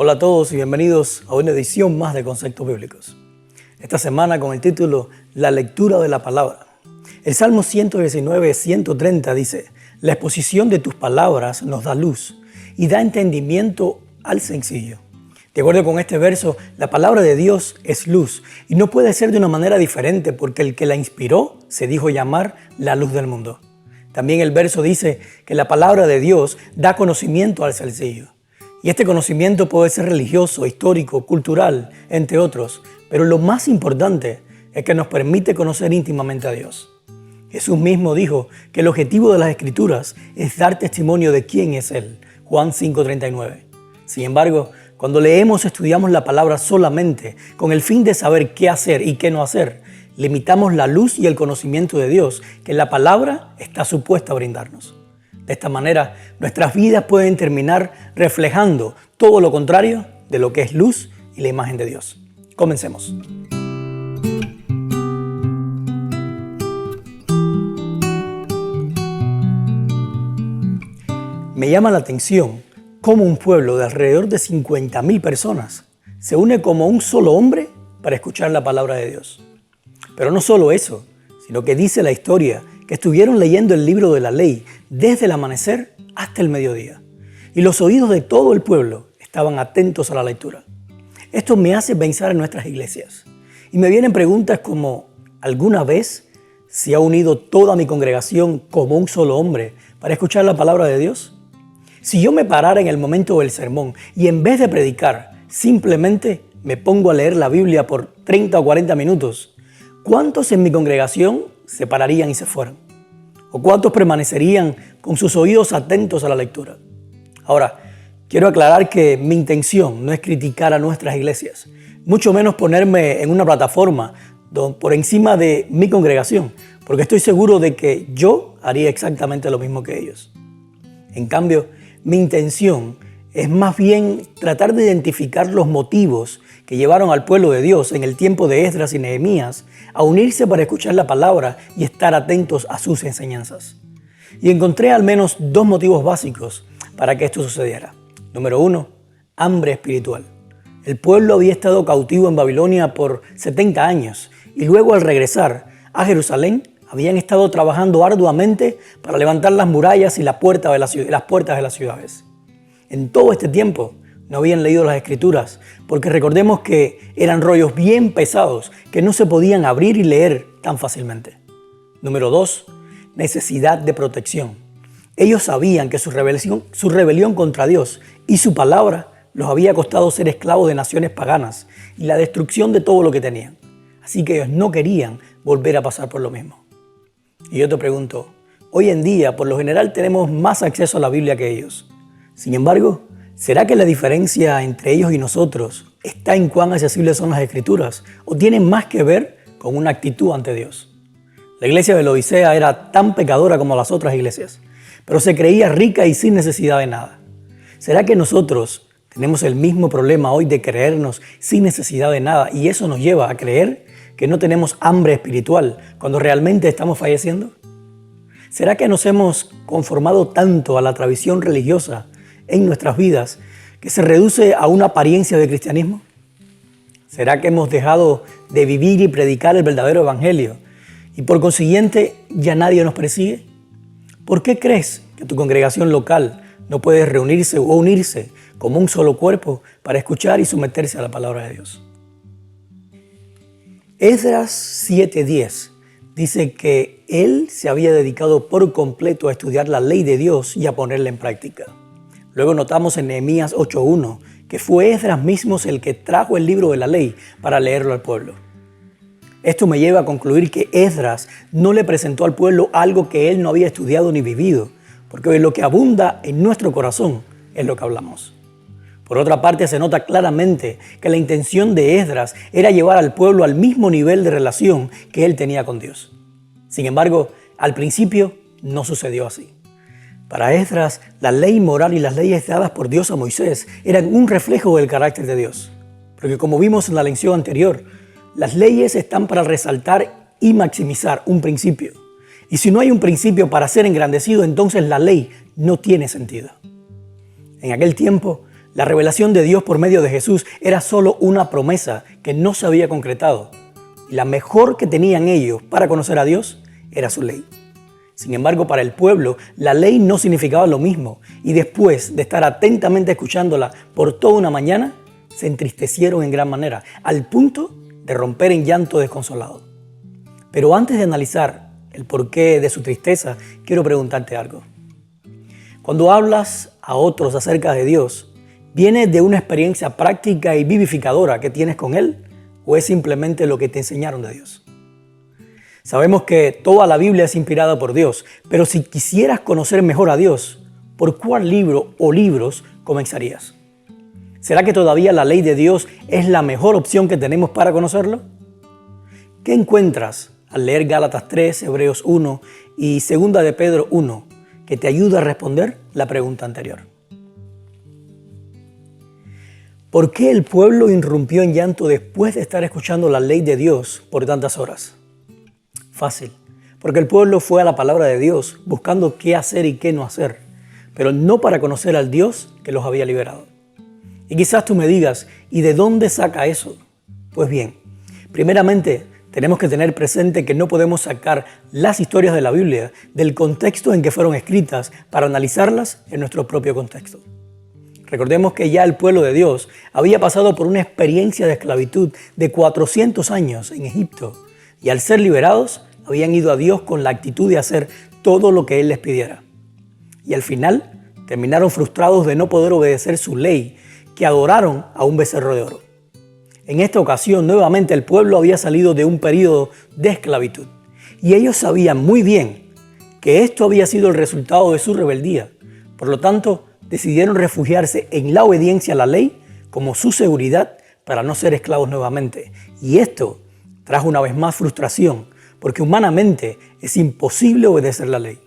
Hola a todos y bienvenidos a una edición más de Conceptos Bíblicos. Esta semana con el título La lectura de la palabra. El Salmo 119, 130 dice: La exposición de tus palabras nos da luz y da entendimiento al sencillo. De acuerdo con este verso, la palabra de Dios es luz y no puede ser de una manera diferente porque el que la inspiró se dijo llamar la luz del mundo. También el verso dice que la palabra de Dios da conocimiento al sencillo. Y este conocimiento puede ser religioso, histórico, cultural, entre otros, pero lo más importante es que nos permite conocer íntimamente a Dios. Jesús mismo dijo que el objetivo de las Escrituras es dar testimonio de quién es Él, Juan 5:39. Sin embargo, cuando leemos o estudiamos la palabra solamente con el fin de saber qué hacer y qué no hacer, limitamos la luz y el conocimiento de Dios que la palabra está supuesta a brindarnos. De esta manera, nuestras vidas pueden terminar reflejando todo lo contrario de lo que es luz y la imagen de Dios. Comencemos. Me llama la atención cómo un pueblo de alrededor de 50,000 personas se une como un solo hombre para escuchar la palabra de Dios. Pero no solo eso, sino que dice la historia que estuvieron leyendo el libro de la ley desde el amanecer hasta el mediodía. Y los oídos de todo el pueblo estaban atentos a la lectura. Esto me hace pensar en nuestras iglesias. Y me vienen preguntas como: ¿alguna vez se ha unido toda mi congregación como un solo hombre para escuchar la palabra de Dios? Si yo me parara en el momento del sermón y en vez de predicar, simplemente me pongo a leer la Biblia por 30 o 40 minutos, ¿cuántos en mi congregación se pararían y se fueran? ¿O cuántos permanecerían con sus oídos atentos a la lectura? Ahora, quiero aclarar que mi intención no es criticar a nuestras iglesias, mucho menos ponerme en una plataforma por encima de mi congregación, porque estoy seguro de que yo haría exactamente lo mismo que ellos. En cambio, mi intención es más bien tratar de identificar los motivos que llevaron al pueblo de Dios en el tiempo de Esdras y Nehemías a unirse para escuchar la palabra y estar atentos a sus enseñanzas. Y encontré al menos dos motivos básicos para que esto sucediera. Número 1, hambre espiritual. El pueblo había estado cautivo en Babilonia por 70 años y luego al regresar a Jerusalén habían estado trabajando arduamente para levantar las murallas y las puertas de las ciudades. En todo este tiempo no habían leído las Escrituras, porque recordemos que eran rollos bien pesados que no se podían abrir y leer tan fácilmente. Número 2, necesidad de protección. Ellos sabían que su rebelión contra Dios y su palabra los había costado ser esclavos de naciones paganas y la destrucción de todo lo que tenían. Así que ellos no querían volver a pasar por lo mismo. Y yo te pregunto, hoy en día por lo general tenemos más acceso a la Biblia que ellos. Sin embargo, ¿será que la diferencia entre ellos y nosotros está en cuán accesibles son las Escrituras o tienen más que ver con una actitud ante Dios? La iglesia de la Odisea era tan pecadora como las otras iglesias, pero se creía rica y sin necesidad de nada. ¿Será que nosotros tenemos el mismo problema hoy de creernos sin necesidad de nada y eso nos lleva a creer que no tenemos hambre espiritual cuando realmente estamos falleciendo? ¿Será que nos hemos conformado tanto a la tradición religiosa en nuestras vidas que se reduce a una apariencia de cristianismo? ¿Será que hemos dejado de vivir y predicar el verdadero evangelio y por consiguiente ya nadie nos persigue? ¿Por qué crees que tu congregación local no puede reunirse o unirse como un solo cuerpo para escuchar y someterse a la palabra de Dios? Esdras 7:10 dice que él se había dedicado por completo a estudiar la ley de Dios y a ponerla en práctica. Luego notamos en Nehemías 8:1 que fue Esdras mismo el que trajo el libro de la ley para leerlo al pueblo. Esto me lleva a concluir que Esdras no le presentó al pueblo algo que él no había estudiado ni vivido, porque lo que abunda en nuestro corazón es lo que hablamos. Por otra parte, se nota claramente que la intención de Esdras era llevar al pueblo al mismo nivel de relación que él tenía con Dios. Sin embargo, al principio no sucedió así. Para Esdras, la ley moral y las leyes dadas por Dios a Moisés eran un reflejo del carácter de Dios. Porque como vimos en la lección anterior, las leyes están para resaltar y maximizar un principio. Y si no hay un principio para ser engrandecido, entonces la ley no tiene sentido. En aquel tiempo, La revelación de Dios por medio de Jesús era solo una promesa que no se había concretado. Y la mejor que tenían ellos para conocer a Dios era su ley. Sin embargo, para el pueblo, la ley no significaba lo mismo. Y después de estar atentamente escuchándola por toda una mañana, se entristecieron en gran manera, al punto de romper en llanto desconsolado. Pero antes de analizar el porqué de su tristeza, quiero preguntarte algo. Cuando hablas a otros acerca de Dios, ¿viene de una experiencia práctica y vivificadora que tienes con Él? ¿O es simplemente lo que te enseñaron de Dios? Sabemos que toda la Biblia es inspirada por Dios, pero si quisieras conocer mejor a Dios, ¿por cuál libro o libros comenzarías? ¿Será que todavía la ley de Dios es la mejor opción que tenemos para conocerlo? ¿Qué encuentras al leer Gálatas 3, Hebreos 1 y 2 de Pedro 1 que te ayuda a responder la pregunta anterior? ¿Por qué el pueblo irrumpió en llanto después de estar escuchando la ley de Dios por tantas horas? Fácil, porque el pueblo fue a la palabra de Dios buscando qué hacer y qué no hacer, pero no para conocer al Dios que los había liberado. Y quizás tú me digas, ¿y de dónde saca eso? Pues bien, primeramente tenemos que tener presente que no podemos sacar las historias de la Biblia del contexto en que fueron escritas para analizarlas en nuestro propio contexto. Recordemos que ya el pueblo de Dios había pasado por una experiencia de esclavitud de 400 años en Egipto y al ser liberados habían ido a Dios con la actitud de hacer todo lo que Él les pidiera. Y al final terminaron frustrados de no poder obedecer su ley, que adoraron a un becerro de oro. En esta ocasión, nuevamente el pueblo había salido de un periodo de esclavitud. Y ellos sabían muy bien que esto había sido el resultado de su rebeldía. Por lo tanto, decidieron refugiarse en la obediencia a la ley como su seguridad para no ser esclavos nuevamente. Y esto trajo una vez más frustración, porque humanamente es imposible obedecer la ley.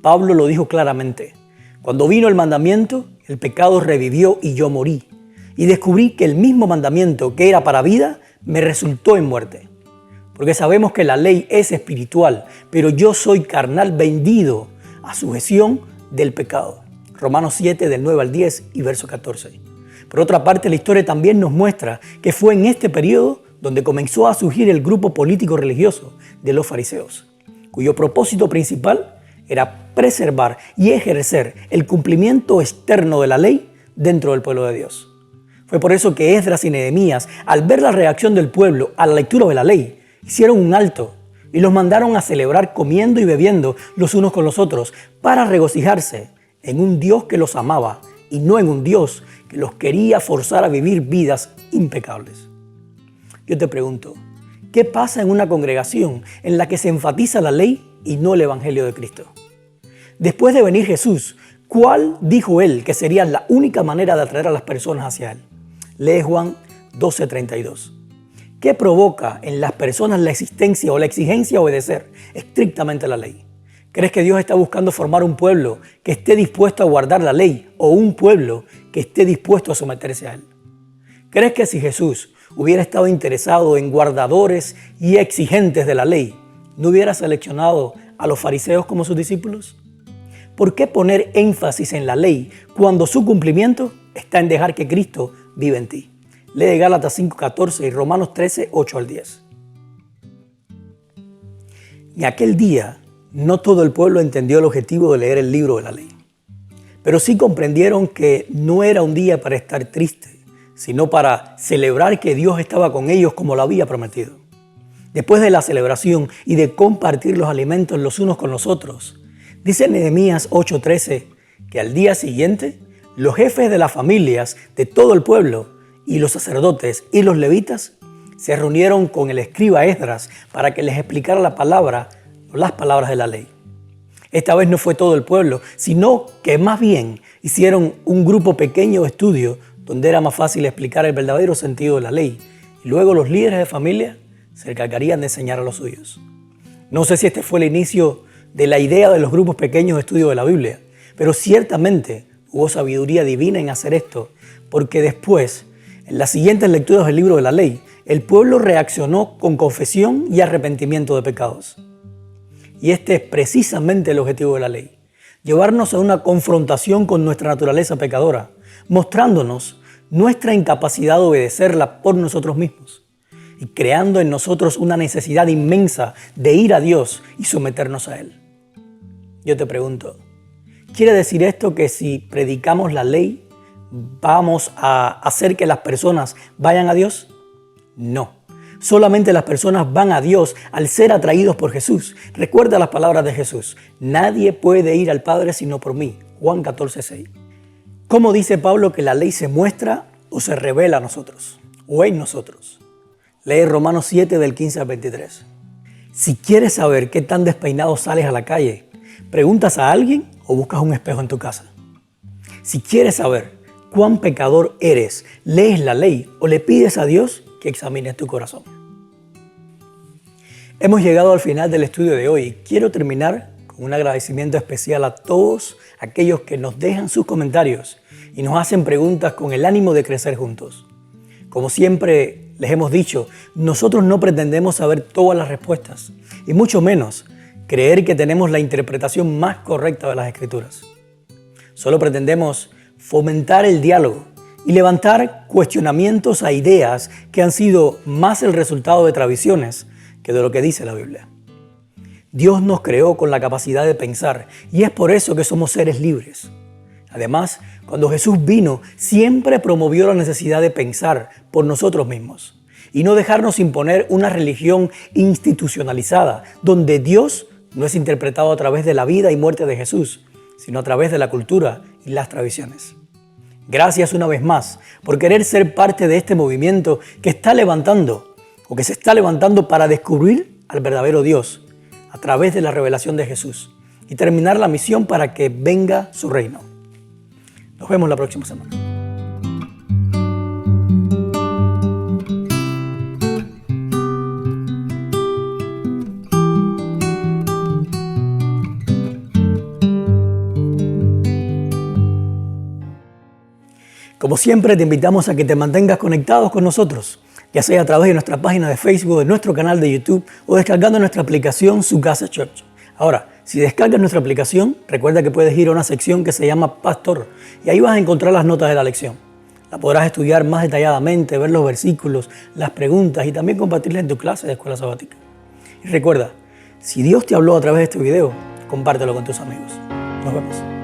Pablo lo dijo claramente: cuando vino el mandamiento, el pecado revivió y yo morí. Y descubrí que el mismo mandamiento que era para vida, me resultó en muerte. Porque sabemos que la ley es espiritual, pero yo soy carnal, vendido a sujeción del pecado. Romanos 7, del 9 al 10 y verso 14. Por otra parte, la historia también nos muestra que fue en este periodo donde comenzó a surgir el grupo político religioso de los fariseos, cuyo propósito principal era preservar y ejercer el cumplimiento externo de la ley dentro del pueblo de Dios. Fue por eso que Esdras y Nehemías, al ver la reacción del pueblo a la lectura de la ley, hicieron un alto y los mandaron a celebrar comiendo y bebiendo los unos con los otros para regocijarse en un Dios que los amaba y no en un Dios que los quería forzar a vivir vidas impecables. Yo te pregunto, ¿qué pasa en una congregación en la que se enfatiza la ley y no el Evangelio de Cristo? Después de venir Jesús, ¿cuál dijo Él que sería la única manera de atraer a las personas hacia Él? Lee Juan 12:32. ¿Qué provoca en las personas la existencia o la exigencia de obedecer estrictamente la ley? ¿Crees que Dios está buscando formar un pueblo que esté dispuesto a guardar la ley o un pueblo que esté dispuesto a someterse a Él? ¿Crees que si Jesús hubiera estado interesado en guardadores y exigentes de la ley, no hubiera seleccionado a los fariseos como sus discípulos? ¿Por qué poner énfasis en la ley cuando su cumplimiento está en dejar que Cristo vive en ti? Lee Gálatas 5:14 y Romanos 13, 8 al 10. En aquel día, no todo el pueblo entendió el objetivo de leer el libro de la ley, pero sí comprendieron que no era un día para estar triste, sino para celebrar que Dios estaba con ellos como lo había prometido. Después de la celebración y de compartir los alimentos los unos con los otros, dice Nehemías 8:13 que al día siguiente los jefes de las familias de todo el pueblo y los sacerdotes y los levitas se reunieron con el escriba Esdras para que les explicara las palabras de la ley. Esta vez no fue todo el pueblo, sino que más bien hicieron un grupo pequeño de estudio donde era más fácil explicar el verdadero sentido de la ley. Y luego los líderes de familia se encargarían de enseñar a los suyos. No sé si este fue el inicio de la idea de los grupos pequeños de estudio de la Biblia, pero ciertamente hubo sabiduría divina en hacer esto, porque después, en las siguientes lecturas del libro de la ley, el pueblo reaccionó con confesión y arrepentimiento de pecados. Y este es precisamente el objetivo de la ley: llevarnos a una confrontación con nuestra naturaleza pecadora, mostrándonos nuestra incapacidad de obedecerla por nosotros mismos y creando en nosotros una necesidad inmensa de ir a Dios y someternos a Él. Yo te pregunto, ¿quiere decir esto que si predicamos la ley vamos a hacer que las personas vayan a Dios? No. Solamente las personas van a Dios al ser atraídos por Jesús. Recuerda las palabras de Jesús. Nadie puede ir al Padre sino por mí. Juan 14:6. ¿Cómo dice Pablo que la ley se muestra o se revela a nosotros o en nosotros? Lee Romanos 7 del 15 al 23. Si quieres saber qué tan despeinado sales a la calle, ¿preguntas a alguien o buscas un espejo en tu casa? Si quieres saber cuán pecador eres, ¿lees la ley o le pides a Dios que examine tu corazón? Hemos llegado al final del estudio de hoy. Quiero terminar con un agradecimiento especial a todos aquellos que nos dejan sus comentarios y nos hacen preguntas con el ánimo de crecer juntos. Como siempre les hemos dicho, nosotros no pretendemos saber todas las respuestas y mucho menos creer que tenemos la interpretación más correcta de las Escrituras. Solo pretendemos fomentar el diálogo y levantar cuestionamientos a ideas que han sido más el resultado de tradiciones que de lo que dice la Biblia. Dios nos creó con la capacidad de pensar y es por eso que somos seres libres. Además, cuando Jesús vino, siempre promovió la necesidad de pensar por nosotros mismos y no dejarnos imponer una religión institucionalizada donde Dios no es interpretado a través de la vida y muerte de Jesús, sino a través de la cultura y las tradiciones. Gracias una vez más por querer ser parte de este movimiento que está levantando o que se está levantando para descubrir al verdadero Dios a través de la revelación de Jesús y terminar la misión para que venga su reino. Nos vemos la próxima semana. Como siempre, te invitamos a que te mantengas conectados con nosotros, ya sea a través de nuestra página de Facebook, de nuestro canal de YouTube o descargando nuestra aplicación Su Casa Church. Ahora, si descargas nuestra aplicación, recuerda que puedes ir a una sección que se llama Pastor y ahí vas a encontrar las notas de la lección. La podrás estudiar más detalladamente, ver los versículos, las preguntas y también compartirlas en tu clase de escuela sabática. Y recuerda, si Dios te habló a través de este video, compártelo con tus amigos. Nos vemos.